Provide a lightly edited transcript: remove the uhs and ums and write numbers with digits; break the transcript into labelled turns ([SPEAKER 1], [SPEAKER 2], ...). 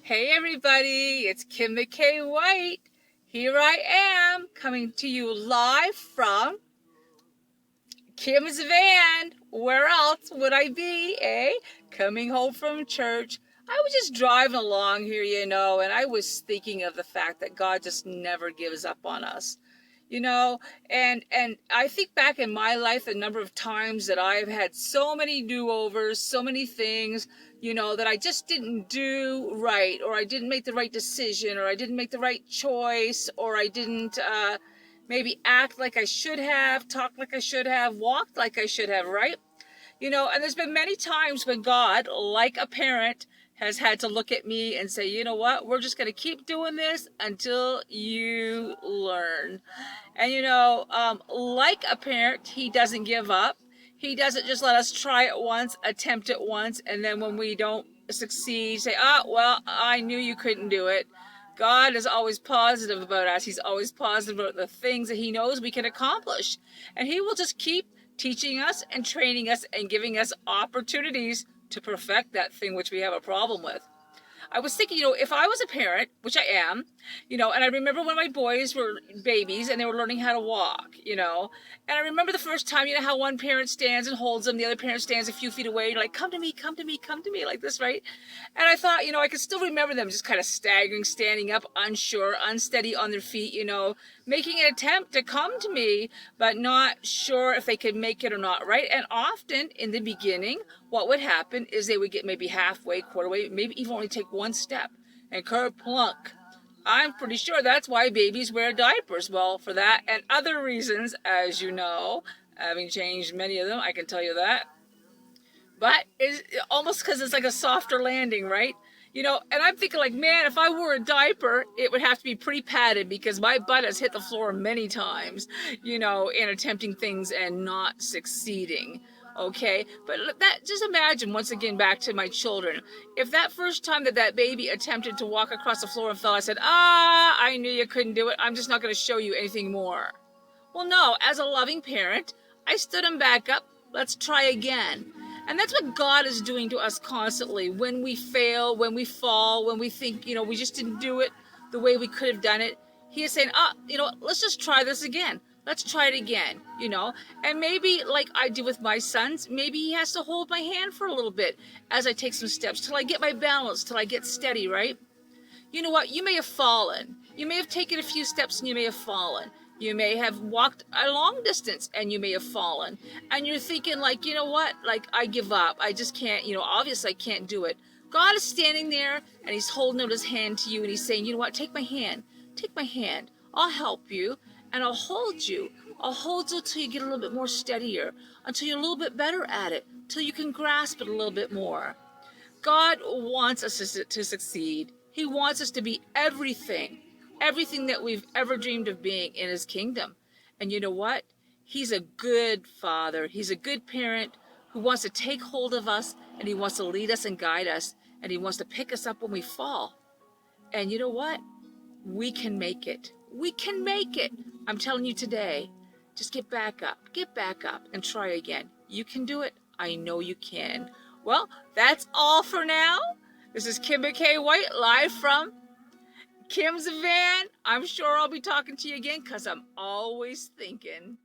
[SPEAKER 1] Hey everybody, it's Kim McKay-White. Here I am coming to you live from Kim's van. Where else would I be, eh? Coming home from church. I was just driving along here, and I was thinking of the fact that God just never gives up on us. you know and I think back in my life the number of times that I've had so many do-overs, so many things that I just didn't do right, or I didn't make the right decision, or I didn't make the right choice, or I didn't maybe act like I should have, talk like I should have, walked like I should have, right? And there's been many times when God, like a parent, has had to look at me and say, you know what, we're just going to keep doing this until you learn. And like a parent, he doesn't give up. He doesn't just let us try it once, attempt it once, and then when we don't succeed, say, well, I knew you couldn't do it. God is always positive about us. He's always positive about the things that he knows we can accomplish. And he will just keep teaching us and training us and giving us opportunities to perfect that thing which we have a problem with. I was thinking, if I was a parent, which I am, and I remember when my boys were babies and they were learning how to walk, and I remember the first time, how one parent stands and holds them, the other parent stands a few feet away, you're like, come to me, come to me, come to me, like this, right? And I thought, I could still remember them just kind of staggering, standing up, unsure, unsteady on their feet, making an attempt to come to me, but not sure if they could make it or not, right? And often in the beginning, what would happen is they would get maybe halfway, quarter way, maybe even only take one step and kerplunk. I'm pretty sure that's why babies wear diapers. Well, for that and other reasons, as you know, having changed many of them, I can tell you that. But it's almost because it's like a softer landing, right? And I'm thinking like, man, if I wore a diaper, it would have to be pretty padded because my butt has hit the floor many times, in attempting things and not succeeding. Okay, but just imagine, once again, back to my children. If that first time that baby attempted to walk across the floor and fell, I said, I knew you couldn't do it. I'm just not going to show you anything more. Well, no, as a loving parent, I stood him back up. Let's try again. And that's what God is doing to us constantly. When we fail, when we fall, when we think, we just didn't do it the way we could have done it, he is saying, let's just try this again. Let's try it again, And maybe, like I do with my sons, maybe he has to hold my hand for a little bit as I take some steps till I get my balance, till I get steady, right? You know what? You may have fallen. You may have taken a few steps and you may have fallen. You may have walked a long distance and you may have fallen. And you're thinking like, you know what? Like, I give up. I just can't, obviously I can't do it. God is standing there and he's holding out his hand to you and he's saying, you know what? Take my hand. Take my hand. I'll help you and I'll hold you. I'll hold you until you get a little bit more steadier, until you're a little bit better at it, till you can grasp it a little bit more. God wants us to succeed. He wants us to be everything that we've ever dreamed of being in his kingdom. And you know what? He's a good father. He's a good parent who wants to take hold of us, and he wants to lead us and guide us, and he wants to pick us up when we fall. And you know what? We can make it. We can make it. I'm telling you today, just get back up, and try again. You can do it. I know you can. Well, that's all for now. This is Kim McKay-White, live from Kim's van. I'm sure I'll be talking to you again because I'm always thinking.